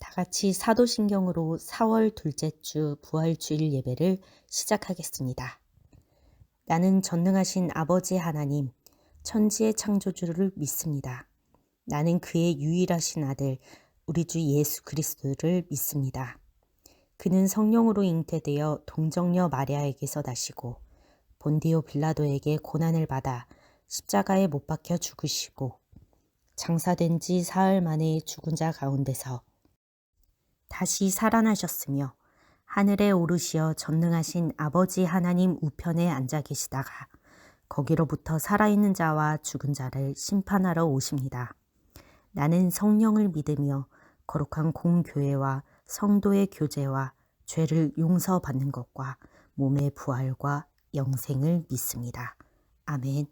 다 같이 사도신경으로 4월 둘째 주 부활주일 예배를 시작하겠습니다. 나는 전능하신 아버지 하나님, 천지의 창조주를 믿습니다. 나는 그의 유일하신 아들, 우리 주 예수 그리스도를 믿습니다. 그는 성령으로 잉태되어 동정녀 마리아에게서 나시고 본디오 빌라도에게 고난을 받아 십자가에 못 박혀 죽으시고 장사된 지 사흘 만에 죽은 자 가운데서 다시 살아나셨으며 하늘에 오르시어 전능하신 아버지 하나님 우편에 앉아 계시다가 거기로부터 살아있는 자와 죽은 자를 심판하러 오십니다. 나는 성령을 믿으며 거룩한 공교회와 성도의 교제와 죄를 용서받는 것과 몸의 부활과 영생을 믿습니다. 아멘.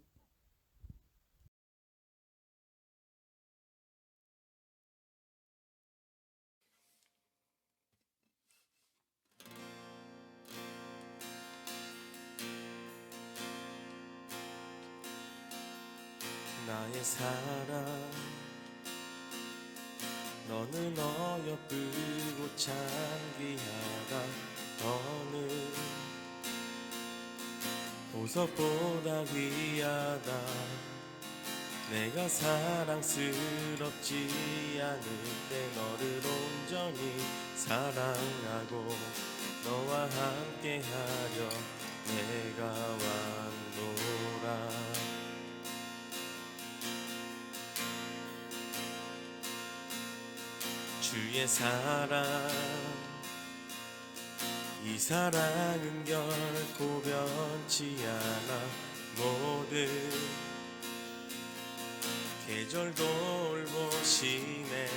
나의 사랑 너는 어여쁘고 참 귀하다. 너는 보석보다 귀하다. 내가 사랑스럽지 않을 때 너를 온전히 사랑하고 너와 함께하려 내가 왔노라. 주의 사랑 이 사랑은 결코 변치 않아. 모든 계절 돌보시네.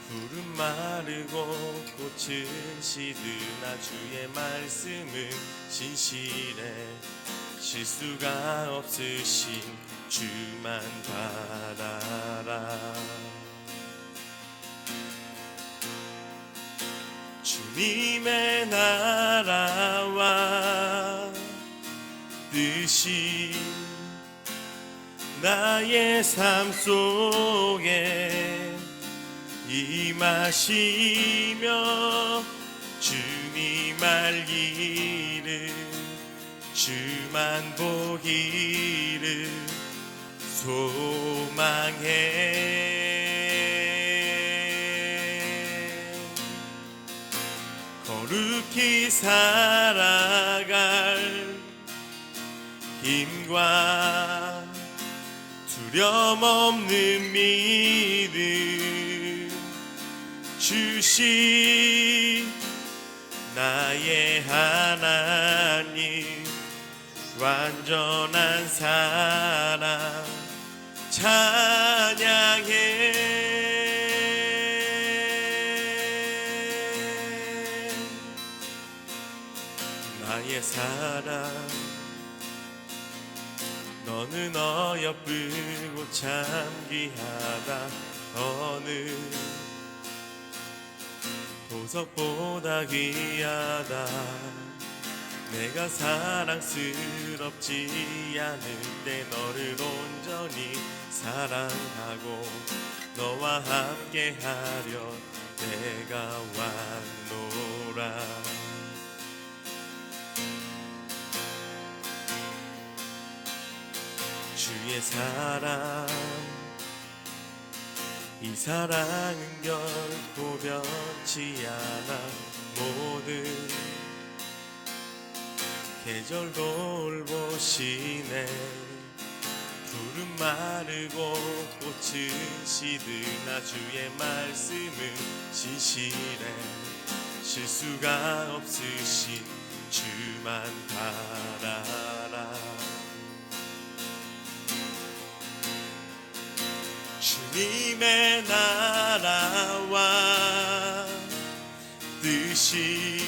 푸른 마르고 꽃은 시드나 주의 말씀은 신실해. 실수가 없으신 주만 바라라. 주님의 나라와 뜻이 나의 삶 속에 임하시며 주님 알기를 주만 보기를 소망해. 거룩히 살아갈 힘과 두려움 없는 믿음 주신 나의 하나님. 완전한 사랑 찬양해. 나의 사랑 너는 어여쁘고 참 귀하다. 어느 보석보다 귀하다. 내가 사랑스럽지 않을 때 너를 온전히 사랑하고 너와 함께하려 내가 왔노라. 주의 사랑 이 사랑은 결코 변치 않아. 모든 계절 돌보시네. 푸른 마르고 꽃은 시드나 주의 말씀은 신실해. 실수가 없으신 주만 바라라. 주님의 나라와 뜻이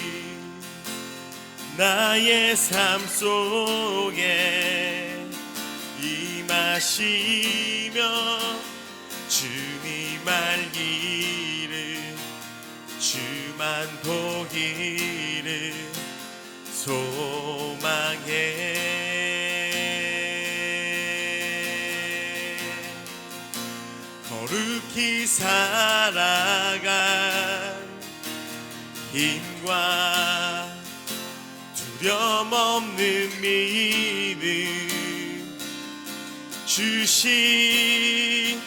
나의 삶 속에 임하시며 주님 알기를 주만 보기를 소망해. 거룩히 살아갈 힘과 두려움 없는 믿음 주신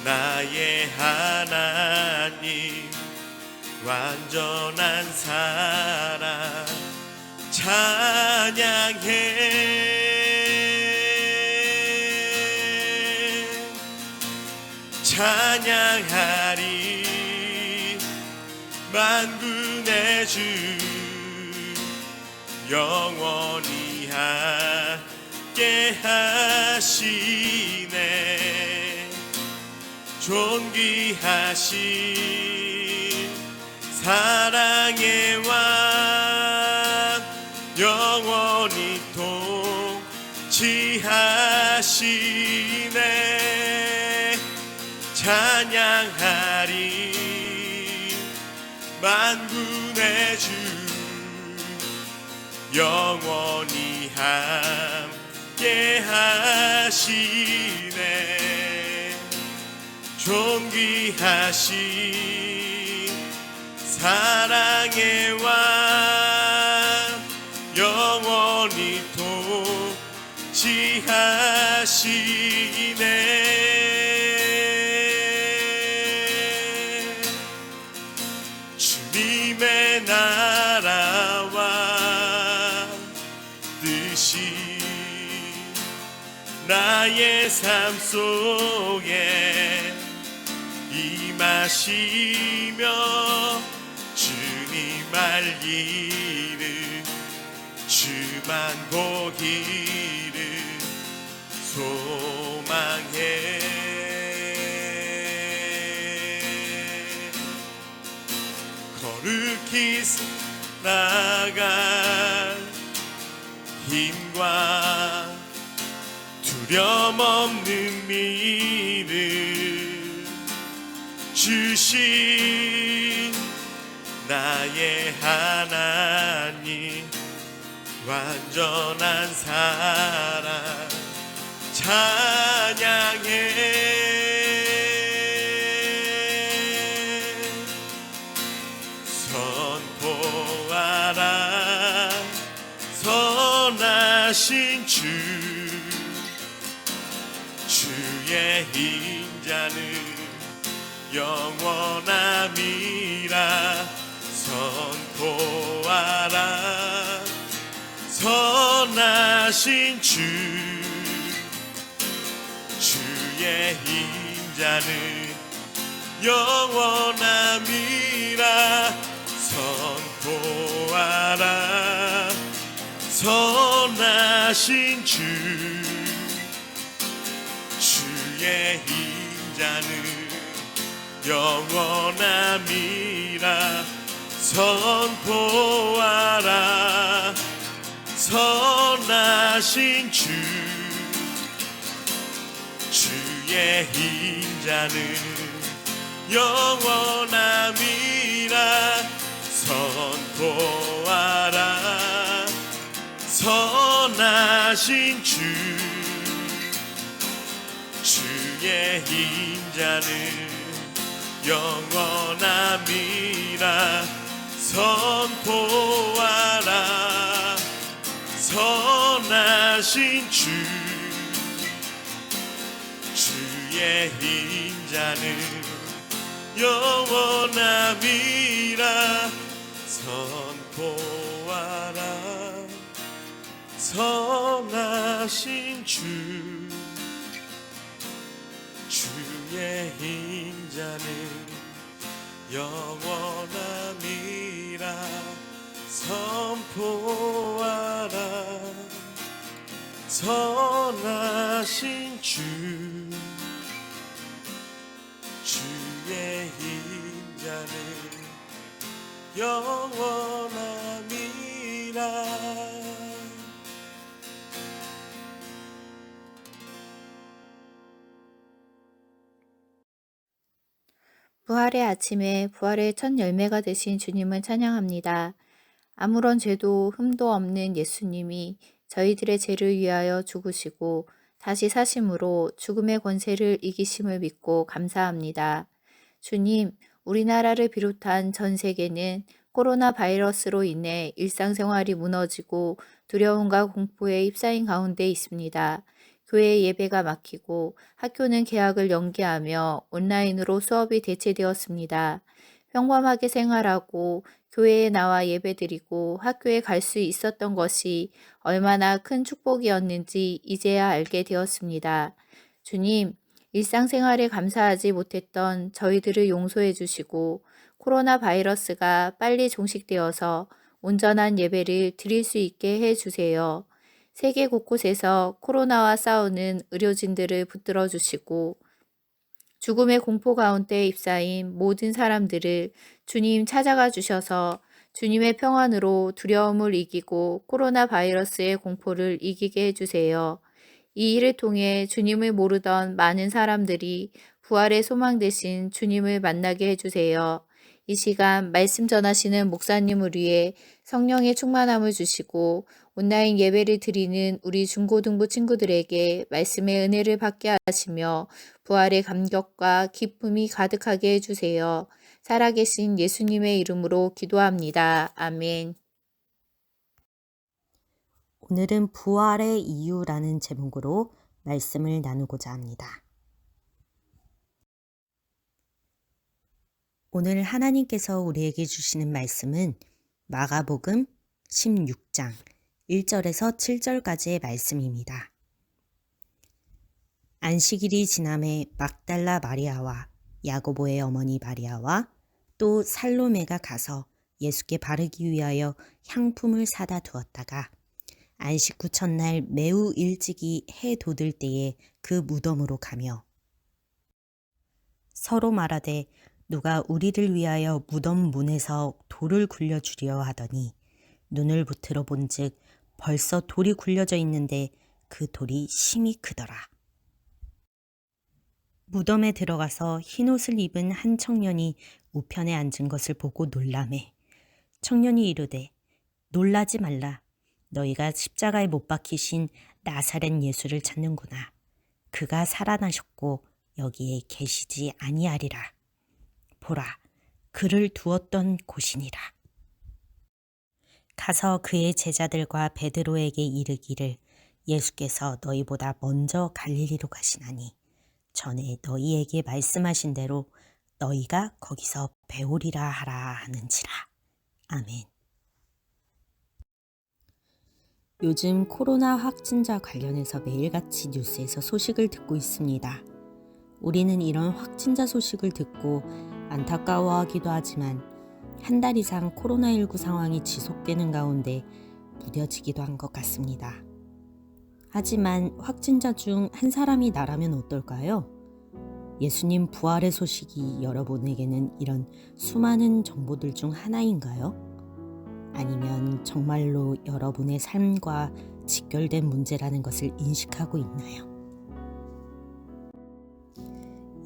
나의 하나님 완전한 사랑 찬양하리 만군의 주 영원히 함께 하시네 존귀하신 사랑의 왕 영원히 통치하시네 찬양하리 만군의 주 영원히 함께 하시네 존귀하신 사랑의 왕 영원히 통치하시네 주님의 나라와 뜻이 나의 삶 속에 임하시며 주님 알기를 주만 보기를 소망해 거룩히 나갈 힘과 두려움 없는 믿음 주신 나의 하나님 완전한 사랑 찬양해 선포하라 선하신 주의 인자는 영원함이라 선포하라 선하신 주의 인자는 영원함이라 선포하라 선하신 주의 인자는 영원함이라 선포하라 선하신 주의 인자는 영원함이라 선포하라 선하신 주의 인자는 영원함이라 선포하라 선하신 주의 인자는 영원함이라 선포하라 선하신 주의 인자는 영원함이라 선포하라 선하신 주의 인자는 영원함이라 부활의 아침에 부활의 첫 열매가 되신 주님을 찬양합니다. 아무런 죄도 흠도 없는 예수님이 저희들의 죄를 위하여 죽으시고 다시 사심으로 죽음의 권세를 이기심을 믿고 감사합니다. 주님, 우리나라를 비롯한 전 세계는 코로나 바이러스로 인해 일상생활이 무너지고 두려움과 공포에 휩싸인 가운데 있습니다. 교회 예배가 막히고 학교는 개학을 연기하며 온라인으로 수업이 대체되었습니다. 평범하게 생활하고 교회에 나와 예배드리고 학교에 갈 수 있었던 것이 얼마나 큰 축복이었는지 이제야 알게 되었습니다. 주님, 일상생활에 감사하지 못했던 저희들을 용서해 주시고 코로나 바이러스가 빨리 종식되어서 온전한 예배를 드릴 수 있게 해 주세요. 세계 곳곳에서 코로나와 싸우는 의료진들을 붙들어 주시고 죽음의 공포 가운데 휩싸인 모든 사람들을 주님 찾아가 주셔서 주님의 평안으로 두려움을 이기고 코로나 바이러스의 공포를 이기게 해주세요. 이 일을 통해 주님을 모르던 많은 사람들이 부활의 소망 되신 주님을 만나게 해주세요. 이 시간 말씀 전하시는 목사님을 위해 성령의 충만함을 주시고 온라인 예배를 드리는 우리 중고등부 친구들에게 말씀의 은혜를 받게 하시며 부활의 감격과 기쁨이 가득하게 해주세요. 살아계신 예수님의 이름으로 기도합니다. 아멘. 오늘은 부활의 이유라는 제목으로 말씀을 나누고자 합니다. 오늘 하나님께서 우리에게 주시는 말씀은 마가복음 16장 1절에서 7절까지의 말씀입니다. 안식일이 지남에 막달라 마리아와 야고보의 어머니 마리아와 또 살로메가 가서 예수께 바르기 위하여 향품을 사다 두었다가 안식 후 첫날 매우 일찍이 해 돋을 때에 그 무덤으로 가며 서로 말하되 누가 우리를 위하여 무덤 문에서 돌을 굴려주려 하더니 눈을 붙들어 본즉 벌써 돌이 굴려져 있는데 그 돌이 심히 크더라. 무덤에 들어가서 흰옷을 입은 한 청년이 우편에 앉은 것을 보고 놀라매 청년이 이르되 놀라지 말라. 너희가 십자가에 못 박히신 나사렛 예수를 찾는구나. 그가 살아나셨고 여기에 계시지 아니하리라. 보라, 그를 두었던 곳이니라. 가서 그의 제자들과 베드로에게 이르기를 예수께서 너희보다 먼저 갈릴리로 가시나니 전에 너희에게 말씀하신 대로 너희가 거기서 배우리라 하라 하는지라. 아멘. 요즘 코로나 확진자 관련해서 매일같이 뉴스에서 소식을 듣고 있습니다. 우리는 이런 확진자 소식을 듣고 안타까워하기도 하지만 한 달 이상 코로나19 상황이 지속되는 가운데 무뎌지기도 한 것 같습니다. 하지만 확진자 중 한 사람이 나라면 어떨까요? 예수님 부활의 소식이 여러분에게는 이런 수많은 정보들 중 하나인가요? 아니면 정말로 여러분의 삶과 직결된 문제라는 것을 인식하고 있나요?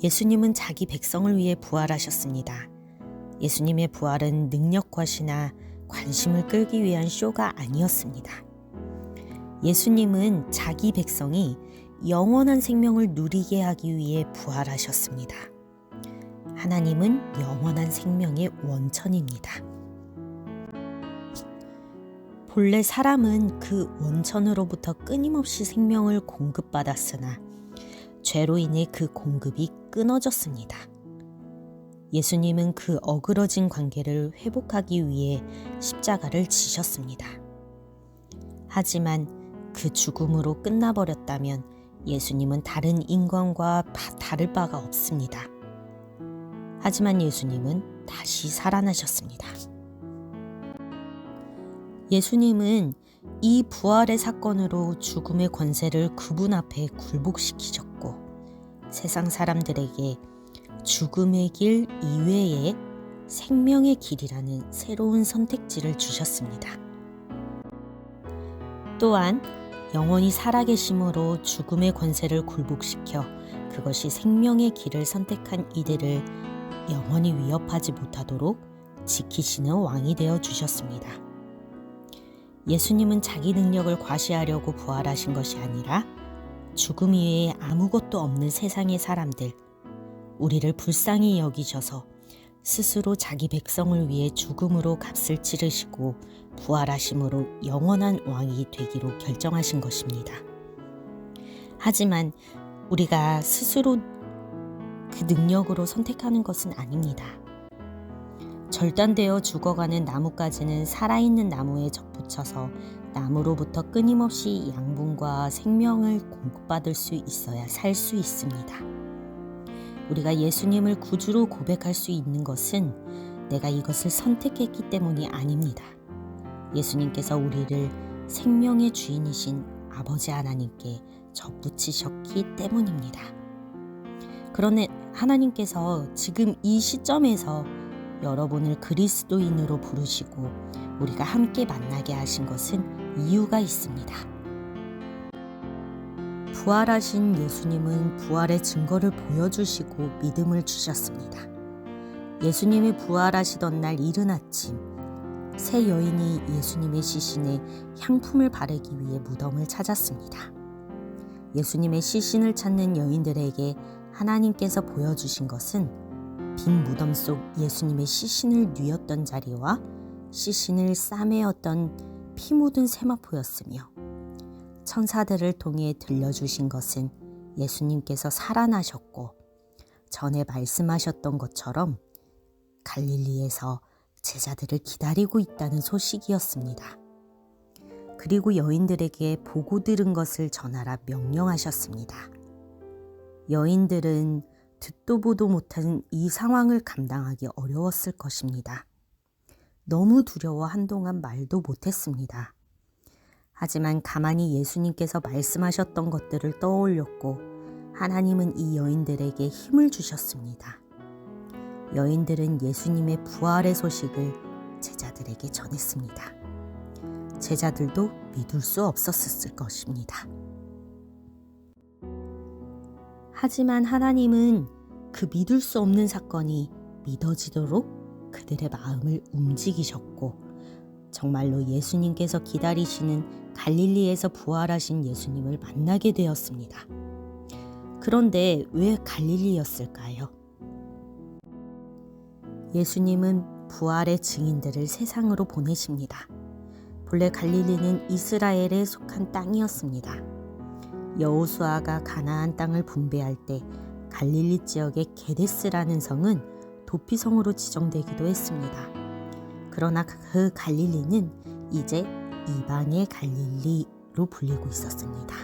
예수님은 자기 백성을 위해 부활하셨습니다. 예수님의 부활은 능력과시나 관심을 끌기 위한 쇼가 아니었습니다. 예수님은 자기 백성이 영원한 생명을 누리게 하기 위해 부활하셨습니다. 하나님은 영원한 생명의 원천입니다. 본래 사람은 그 원천으로부터 끊임없이 생명을 공급받았으나 죄로 인해 그 공급이 끊어졌습니다. 예수님은 그 어그러진 관계를 회복하기 위해 십자가를 지셨습니다. 하지만 그 죽음으로 끝나버렸다면 예수님은 다른 인간과 다를 바가 없습니다. 하지만 예수님은 다시 살아나셨습니다. 예수님은 이 부활의 사건으로 죽음의 권세를 그분 앞에 굴복시키셨고 세상 사람들에게 죽음의 길 이외에 생명의 길이라는 새로운 선택지를 주셨습니다. 또한 영원히 살아계심으로 죽음의 권세를 굴복시켜 그것이 생명의 길을 선택한 이들을 영원히 위협하지 못하도록 지키시는 왕이 되어 주셨습니다. 예수님은 자기 능력을 과시하려고 부활하신 것이 아니라 죽음 이외에 아무것도 없는 세상의 사람들, 우리를 불쌍히 여기셔서 스스로 자기 백성을 위해 죽음으로 값을 치르시고 부활하심으로 영원한 왕이 되기로 결정하신 것입니다. 하지만 우리가 스스로 그 능력으로 선택하는 것은 아닙니다. 절단되어 죽어가는 나무까지는 살아있는 나무에 접붙여서 나무로부터 끊임없이 양분과 생명을 공급받을 수 있어야 살 수 있습니다. 우리가 예수님을 구주로 고백할 수 있는 것은 내가 이것을 선택했기 때문이 아닙니다. 예수님께서 우리를 생명의 주인이신 아버지 하나님께 접붙이셨기 때문입니다. 그러나 하나님께서 지금 이 시점에서 여러분을 그리스도인으로 부르시고 우리가 함께 만나게 하신 것은 이유가 있습니다. 부활하신 예수님은 부활의 증거를 보여주시고 믿음을 주셨습니다. 예수님이 부활하시던 날 이른 아침, 세 여인이 예수님의 시신에 향품을 바르기 위해 무덤을 찾았습니다. 예수님의 시신을 찾는 여인들에게 하나님께서 보여주신 것은 빈 무덤 속 예수님의 시신을 뉘었던 자리와 시신을 싸매었던 피 묻은 세마포였으며, 천사들을 통해 들려주신 것은 예수님께서 살아나셨고 전에 말씀하셨던 것처럼 갈릴리에서 제자들을 기다리고 있다는 소식이었습니다. 그리고 여인들에게 보고 들은 것을 전하라 명령하셨습니다. 여인들은 듣도 보도 못한 이 상황을 감당하기 어려웠을 것입니다. 너무 두려워 한동안 말도 못했습니다. 하지만 가만히 예수님께서 말씀하셨던 것들을 떠올렸고 하나님은 이 여인들에게 힘을 주셨습니다. 여인들은 예수님의 부활의 소식을 제자들에게 전했습니다. 제자들도 믿을 수 없었을 것입니다. 하지만 하나님은 그 믿을 수 없는 사건이 믿어지도록 그들의 마음을 움직이셨고 정말로 예수님께서 기다리시는 갈릴리에서 부활하신 예수님을 만나게 되었습니다. 그런데 왜 갈릴리였을까요? 예수님은 부활의 증인들을 세상으로 보내십니다. 본래 갈릴리는 이스라엘에 속한 땅이었습니다. 여호수아가 가나안 땅을 분배할 때 갈릴리 지역의 게데스라는 성은 도피성으로 지정되기도 했습니다. 그러나 그 갈릴리는 이제 이방의 갈릴리로 불리고 있었습니다.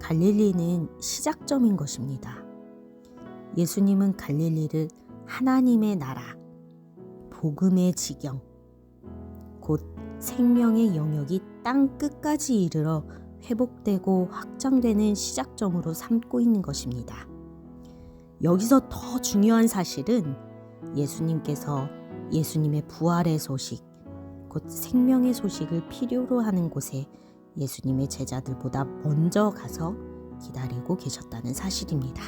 갈릴리는 시작점인 것입니다. 예수님은 갈릴리를 하나님의 나라, 복음의 지경, 곧 생명의 영역이 땅 끝까지 이르러 회복되고 확장되는 시작점으로 삼고 있는 것입니다. 여기서 더 중요한 사실은 예수님께서 예수님의 부활의 소식, 곧 생명의 소식을 필요로 하는 곳에 예수님의 제자들보다 먼저 가서 기다리고 계셨다는 사실입니다.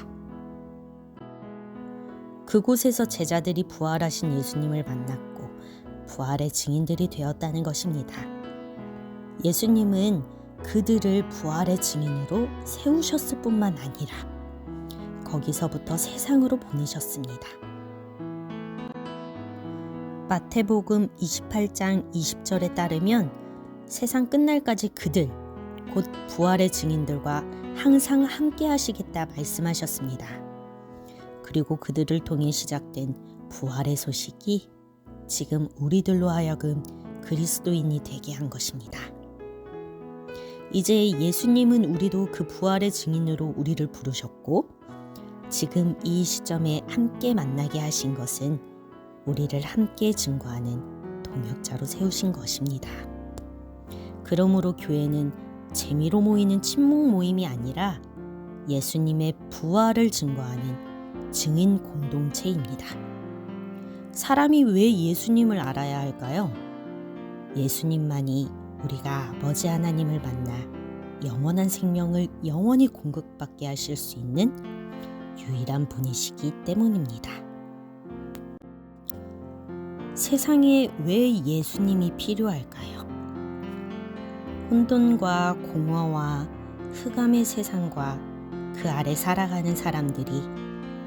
그곳에서 제자들이 부활하신 예수님을 만났고 부활의 증인들이 되었다는 것입니다. 예수님은 그들을 부활의 증인으로 세우셨을 뿐만 아니라 거기서부터 세상으로 보내셨습니다. 마태복음 28장 20절에 따르면 세상 끝날까지 그들, 곧 부활의 증인들과 항상 함께 하시겠다 말씀하셨습니다. 그리고 그들을 통해 시작된 부활의 소식이 지금 우리들로 하여금 그리스도인이 되게 한 것입니다. 이제 예수님은 우리도 그 부활의 증인으로 우리를 부르셨고 지금 이 시점에 함께 만나게 하신 것은 우리를 함께 증거하는 동역자로 세우신 것입니다. 그러므로 교회는 재미로 모이는 친목 모임이 아니라 예수님의 부활을 증거하는 증인 공동체입니다. 사람이 왜 예수님을 알아야 할까요? 예수님만이 우리가 아버지 하나님을 만나 영원한 생명을 영원히 공급받게 하실 수 있는 유일한 분이시기 때문입니다. 세상에 왜 예수님이 필요할까요? 혼돈과 공허와 흑암의 세상과 그 아래 살아가는 사람들이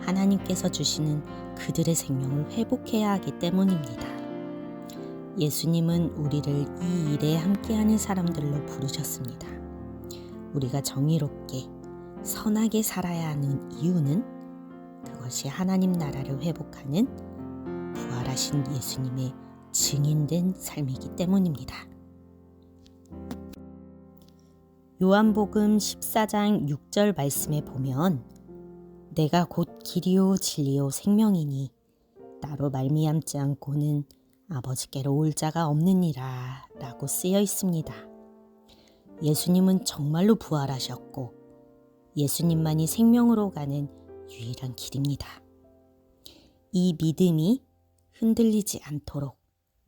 하나님께서 주시는 그들의 생명을 회복해야 하기 때문입니다. 예수님은 우리를 이 일에 함께하는 사람들로 부르셨습니다. 우리가 정의롭게 선하게 살아야 하는 이유는 그것이 하나님 나라를 회복하는 부활하신 예수님의 증인된 삶이기 때문입니다. 요한복음 14장 6절 말씀에 보면 내가 곧 길이요 진리요 생명이니 나로 말미암지 않고는 아버지께로 올 자가 없느니라 라고 쓰여 있습니다. 예수님은 정말로 부활하셨고 예수님만이 생명으로 가는 유일한 길입니다. 이 믿음이 흔들리지 않도록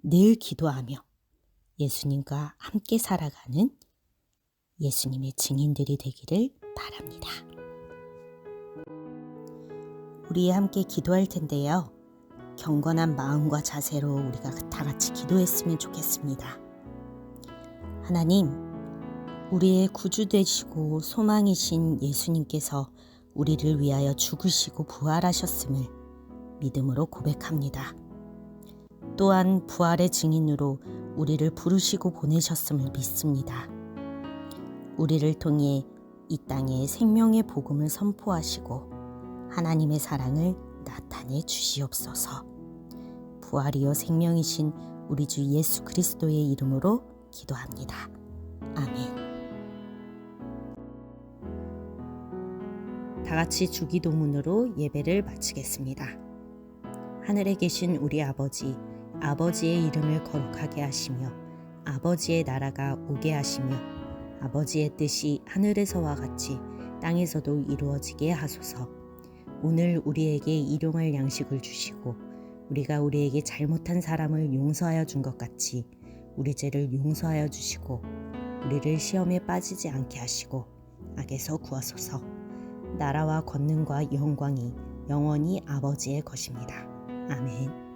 늘 기도하며 예수님과 함께 살아가는 예수님의 증인들이 되기를 바랍니다. 우리 함께 기도할 텐데요. 경건한 마음과 자세로 우리가 다 같이 기도했으면 좋겠습니다. 하나님, 우리의 구주 되시고 소망이신 예수님께서 우리를 위하여 죽으시고 부활하셨음을 믿음으로 고백합니다. 또한 부활의 증인으로 우리를 부르시고 보내셨음을 믿습니다. 우리를 통해 이 땅에 생명의 복음을 선포하시고 하나님의 사랑을 나타내 주시옵소서. 부활이요 생명이신 우리 주 예수 그리스도의 이름으로 기도합니다. 아멘. 다 같이 주기도문으로 예배를 마치겠습니다. 하늘에 계신 우리 아버지, 아버지의 이름을 거룩하게 하시며 아버지의 나라가 오게 하시며 아버지의 뜻이 하늘에서와 같이 땅에서도 이루어지게 하소서. 오늘 우리에게 일용할 양식을 주시고 우리가 우리에게 잘못한 사람을 용서하여 준 것 같이 우리 죄를 용서하여 주시고 우리를 시험에 빠지지 않게 하시고 악에서 구하소서. 나라와 권능과 영광이 영원히 아버지의 것입니다. 아멘.